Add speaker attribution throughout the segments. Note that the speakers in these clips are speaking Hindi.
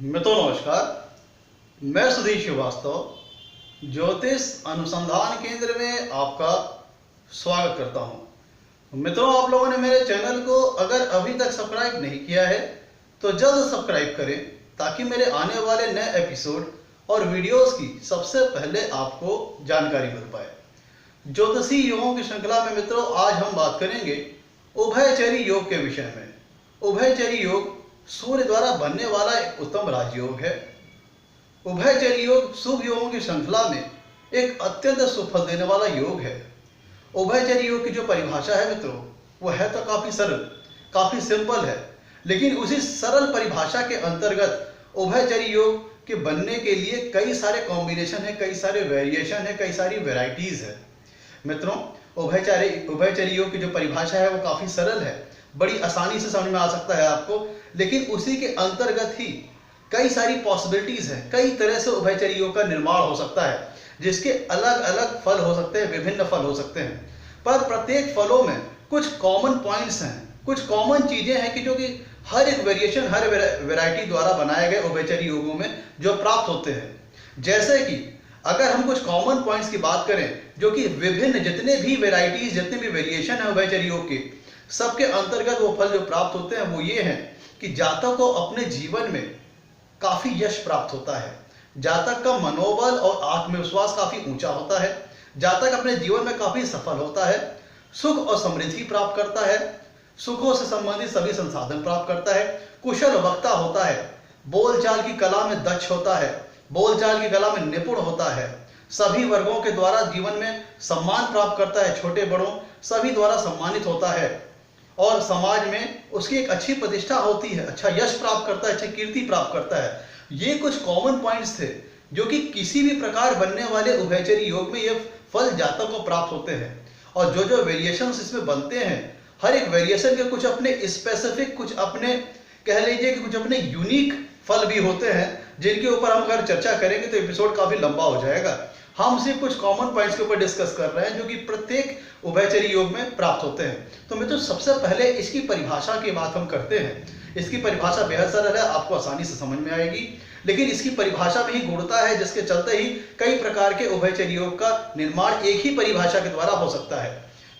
Speaker 1: नमस्कार। मैं सुधीर श्रीवास्तव ज्योतिष अनुसंधान केंद्र में आपका स्वागत करता हूं। मित्रों, आप लोगों ने मेरे चैनल को अगर अभी तक सब्सक्राइब नहीं किया है तो जल्द सब्सक्राइब करें ताकि मेरे आने वाले नए एपिसोड और वीडियोस की सबसे पहले आपको जानकारी मिल पाए। ज्योतिषी योगों की श्रृंखला में मित्रों, आज हम बात करेंगे उभयचरी योग के विषय में। उभयचरी योग सूर्य द्वारा बनने वाला एक उत्तम राजयोग है। उभयचरी योग शुभ योगों की श्रृंखला में एक अत्यंत सुफल देने वाला योग है। उभयचरी योग की जो परिभाषा है मित्रों, वो है तो काफी सरल, काफी सिंपल है, लेकिन उसी सरल परिभाषा के अंतर्गत उभयचरी योग के बनने के लिए कई सारे कॉम्बिनेशन है, कई सारे वेरिएशन है, कई सारी वेराइटीज है। मित्रों, उभयचरी योग की जो परिभाषा है वो काफी सरल है, बड़ी आसानी से समझ में आ सकता है आपको, लेकिन उसी के अंतर्गत ही कई सारी पॉसिबिलिटीज हैं। कई तरह से उभयचरी योग का निर्माण हो सकता है, जिसके अलग अलग फल हो सकते हैं, विभिन्न फल हो सकते हैं, पर प्रत्येक फलों में कुछ कॉमन पॉइंट्स हैं, कुछ कॉमन चीजें हैं कि जो कि हर एक वेरिएशन, हर वैरायटी द्वारा बनाए गए उभयचरी योगों में जो प्राप्त होते हैं। जैसे कि अगर हम कुछ कॉमन पॉइंट्स की बात करें, जो कि विभिन्न जितने भी वेराइटीज, जितने भी वेरिएशन है उभयचरी योग के, सबके अंतर्गत वो फल जो प्राप्त होते हैं वो ये हैं कि जातक को अपने जीवन में काफी यश प्राप्त होता है, जातक का मनोबल और आत्मविश्वास काफी ऊंचा होता है, जातक अपने जीवन में काफी सफल होता है, सुख और समृद्धि प्राप्त करता है, सुखों से संबंधित सभी संसाधन प्राप्त करता है, कुशल वक्ता होता है, बोलचाल की कला में दक्ष होता है, बोलचाल की कला में निपुण होता है, सभी वर्गों के द्वारा जीवन में सम्मान प्राप्त करता है, छोटे बड़ों सभी द्वारा सम्मानित होता है और समाज में उसकी एक अच्छी प्रतिष्ठा होती है, अच्छा यश प्राप्त करता है, अच्छी कीर्ति प्राप्त करता है। ये कुछ कॉमन पॉइंट्स थे जो कि किसी भी प्रकार बनने वाले उभयचरी योग में ये फल जातक को प्राप्त होते हैं। और जो जो वेरिएशंस इसमें बनते हैं, हर एक वेरिएशन के कुछ अपने स्पेसिफिक, कुछ अपने कह लीजिए कि कुछ अपने यूनिक फल भी होते हैं, जिनके ऊपर हम अगर चर्चा करेंगे तो एपिसोड काफी लंबा हो जाएगा। हम सिर्फ कुछ कॉमन पॉइंट्स के ऊपर डिस्कस कर रहे हैं जो कि प्रत्येक उभयचरी योग में प्राप्त होते हैं। तो मित्रों, सबसे पहले इसकी परिभाषा की बात हम करते हैं। इसकी परिभाषा बेहद सरल है, आपको आसानी से समझ में आएगी, लेकिन इसकी परिभाषा में ही गूढ़ता है, जिसके चलते ही कई प्रकार के उभयचरी योग का निर्माण एक ही परिभाषा के द्वारा हो सकता है।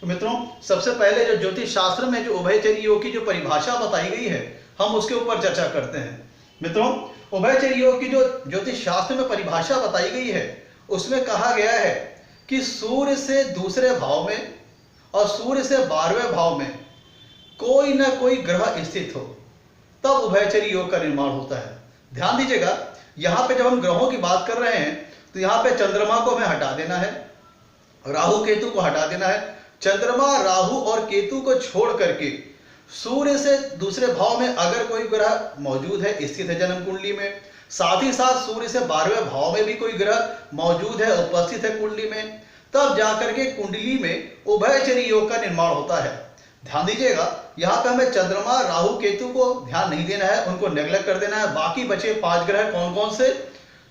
Speaker 1: तो मित्रों, सबसे पहले जो ज्योतिष शास्त्र में जो उभयचरी योग की जो परिभाषा बताई गई है, हम उसके ऊपर चर्चा करते हैं। मित्रों, उभयचरी योग की जो ज्योतिष शास्त्र में परिभाषा बताई गई है, उसमें कहा गया है कि सूर्य से दूसरे भाव में और सूर्य से 12वें भाव में कोई ना कोई ग्रह स्थित हो, तब उभयचरी योग का निर्माण होता है। ध्यान दीजिएगा, यहां पे जब हम ग्रहों की बात कर रहे हैं तो यहां पे चंद्रमा को हमें हटा देना है, राहु केतु को हटा देना है। चंद्रमा, राहु और केतु को छोड़ करके सूर्य से दूसरे भाव में अगर कोई ग्रह मौजूद है, स्थित है जन्म कुंडली में, साथ ही साथ सूर्य से 12वें भाव में भी कोई ग्रह मौजूद है, उपस्थित है कुंडली में, तब जाकर के कुंडली में उभयचरी योग का निर्माण होता है। ध्यान दीजिएगा, यहां पे हमें चंद्रमा, राहु, केतु को ध्यान नहीं देना है, उनको नेग्लेक्ट कर देना है। बाकी बचे 5 ग्रह कौन कौन से?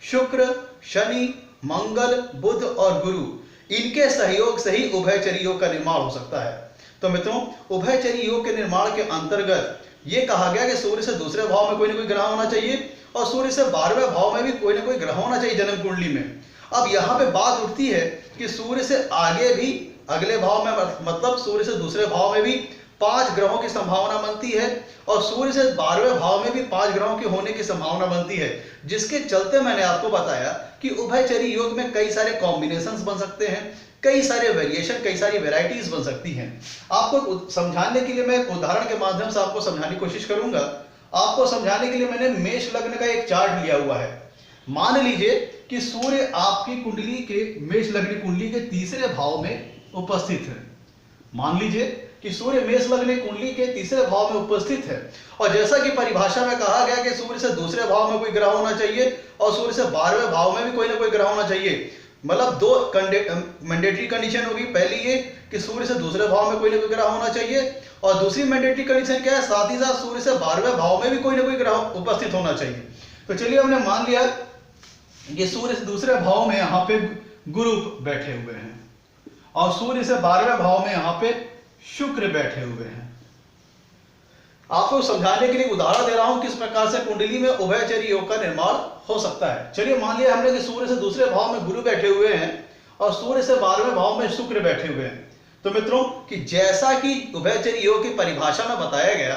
Speaker 1: शुक्र, शनि, मंगल, बुध और गुरु, इनके सहयोग से ही उभयचरी योग का निर्माण हो सकता है। तो मित्रों, उभयचरी योग के निर्माण के अंतर्गत ये कहा गया कि सूर्य से दूसरे भाव में कोई ना कोई ग्रह होना चाहिए और सूर्य से 12वें भाव में भी कोई ना कोई ग्रह होना चाहिए जन्म कुंडली में। अब यहाँ पे बात उठती है कि सूर्य से आगे भी अगले भाव में, मतलब सूर्य से दूसरे भाव में भी 5 ग्रहों की संभावना बनती है और सूर्य से 12वें भाव में भी 5 ग्रहों के होने की संभावना बनती है, जिसके चलते मैंने आपको बताया कि उभयचरी योग में कई सारे कॉम्बिनेशंस बन सकते हैं, कई सारे वेरिएशन, कई सारी वेराइटीज बन सकती हैं। आपको समझाने के लिए मैं एक उदाहरण के माध्यम से आपको समझाने की कोशिश करूंगा। आपको समझाने के लिए मैंने मेष लग्न का एक चार्ट लिया हुआ है। मान लीजिए कि सूर्य आपकी कुंडली के, मेष लग्न कुंडली के तीसरे भाव में उपस्थित है। मान लीजिए कि सूर्य मेष लग्न कुंडली के तीसरे भाव में उपस्थित है और जैसा कि परिभाषा में कहा गया कि सूर्य से दूसरे भाव में कोई ग्रह होना चाहिए और सूर्य से 12वें भाव में भी कोई ना कोई ग्रह होना चाहिए। मतलब 2 मैंडेटरी कंडीशन होगी। पहली ये कि सूर्य से दूसरे भाव में कोई ना कोई ग्रह होना चाहिए और दूसरी मैंडेटरी कंडीशन क्या है? साथ ही साथ सूर्य से 12वें भाव में भी कोई ना कोई ग्रह उपस्थित होना चाहिए। तो चलिए, हमने मान लिया कि सूर्य से दूसरे भाव में यहाँ पे गुरु बैठे हुए हैं और सूर्य से 12वें भाव में यहाँ पे शुक्र बैठे हुए हैं। आपको समझाने के लिए उदाहरण दे रहा हूं किस प्रकार से कुंडली में उभयचरी योग का निर्माण हो सकता है। चलिए मान लिया हमने कि सूर्य से दूसरे भाव में गुरु बैठे हुए हैं और सूर्य से 12वें भाव में शुक्र बैठे हुए हैं। तो मित्रों कि जैसा कि उभयचरी योग की परिभाषा में बताया गया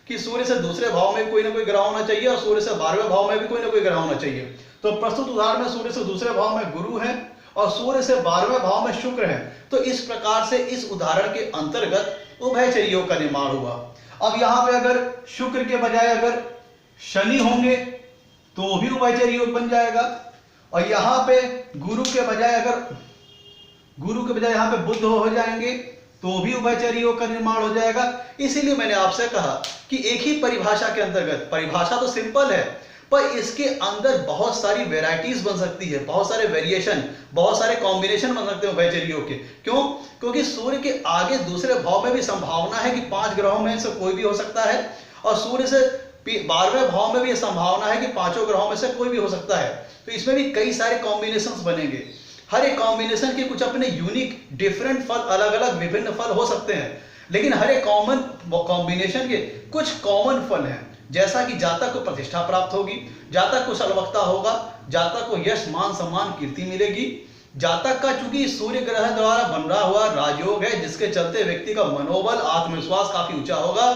Speaker 1: कि सूर्य से दूसरे भाव में कोई ना कोई ग्रह होना चाहिए और सूर्य से 12वें भाव में भी कोई ना कोई ग्रह होना चाहिए। तो प्रस्तुत उदाहरण में सूर्य से दूसरे भाव में गुरु है और सूर्य से 12वें भाव में शुक्र है। तो इस प्रकार से इस उदाहरण के अंतर्गत उभयचरी योग का निर्माण हुआ। अब यहां पे अगर शुक्र के बजाय अगर शनि होंगे तो भी उभयचरी योग बन जाएगा, और यहां पे गुरु के बजाय यहां पे बुध हो जाएंगे तो भी उभयचरी योग का निर्माण हो जाएगा। इसीलिए मैंने आपसे कहा कि एक ही परिभाषा के अंतर्गत, परिभाषा तो सिंपल है पर इसके अंदर बहुत सारी वेराइटीज बन सकती है, बहुत सारे वेरिएशन, बहुत सारे कॉम्बिनेशन बन सकते हैं उभयचरी योग के। क्यों? क्योंकि सूर्य के आगे दूसरे भाव में भी संभावना है कि 5 ग्रहों में से कोई भी हो सकता है, और सूर्य से 12वें भाव में भी संभावना है कि 5 ग्रहों में से कोई भी हो सकता है। तो इसमें भी कई सारे कॉम्बिनेशन बनेंगे। हर एक कॉम्बिनेशन के कुछ अपने यूनिक डिफरेंट फल, अलग अलग विभिन्न फल हो सकते हैं, लेकिन हर एक कॉमन कॉम्बिनेशन के कुछ कॉमन फल हैं। जैसा कि जातक को प्रतिष्ठा प्राप्त होगी, जातक को सलवक्ता होगा, जातक को यश मान सम्मान कीर्ति मिलेगी, जातक का चूंकि सूर्य ग्रह द्वारा बन रहा हुआ राजयोग है जिसके चलते व्यक्ति का मनोबल आत्मविश्वास काफी ऊंचा होगा,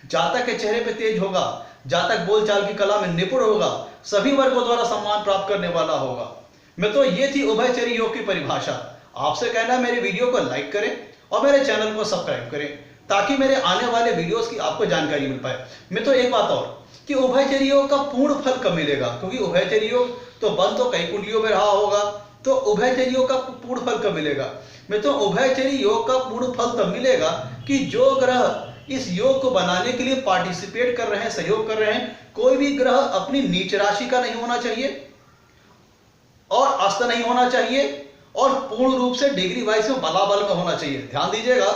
Speaker 1: जातक के चेहरे पे तेज होगा, जातक बोलचाल की कला में निपुण होगा, सभी वर्गों द्वारा सम्मान प्राप्त करने वाला होगा। मित्रों ये थी उभयचरी योग की परिभाषा। आपसे कहना है मेरे वीडियो को लाइक करें और मेरे चैनल को सब्सक्राइब करें ताकि मेरे आने वाले वीडियोस की आपको जानकारी मिल पाए। मित्रों एक बात और कि उभयचरी योग का पूर्ण फल कब मिलेगा, क्योंकि उभयचरी योग तो बन तो कई कुंडलियों में रहा होगा, तो उभयचरी योग का पूर्ण फल कब मिलेगा? मित्रों उभयचरी योग का पूर्ण फल तब मिलेगा कि जो ग्रह इस योग को बनाने के लिए पार्टिसिपेट कर रहे हैं, सहयोग कर रहे हैं, कोई भी ग्रह अपनी नीच राशि का नहीं होना चाहिए और अस्त नहीं होना चाहिए और पूर्ण रूप से डिग्री वाइज में बलाबल में होना चाहिए। ध्यान दीजिएगा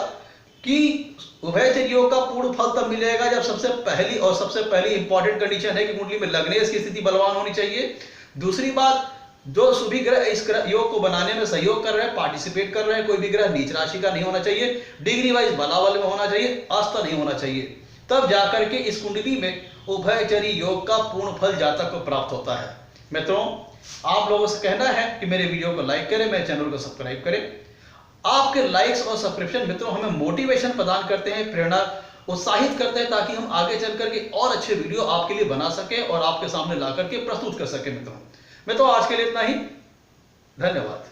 Speaker 1: कि उभयचरी योग का पूर्ण फल तब मिलेगा जब सबसे पहली इंपॉर्टेंट कंडीशन है कि कुंडली में लग्नेश की स्थिति बलवान होनी चाहिए। दूसरी बात, जो सभी ग्रह इस योग को बनाने में सहयोग कर रहे हैं, पार्टिसिपेट कर रहे हैं, कोई भी ग्रह नीच राशि का नहीं होना चाहिए, डिग्री वाइज बलाबल में होना चाहिए, अस्त नहीं होना चाहिए। तब जाकर के इस कुंडली में उभयचरी योग का पूर्ण फल जातक को प्राप्त होता है। मित्रों आप लोगों से कहना है कि मेरे वीडियो को लाइक करें, मेरे चैनल को सब्सक्राइब करें। आपके लाइक्स और सब्सक्रिप्शन मित्रों हमें मोटिवेशन प्रदान करते हैं, प्रेरणा उत्साहित करते हैं ताकि हम आगे चल करके और अच्छे वीडियो आपके लिए बना सकें और आपके सामने ला करके प्रस्तुत कर सकें। मित्रों आज के लिए इतना ही, धन्यवाद।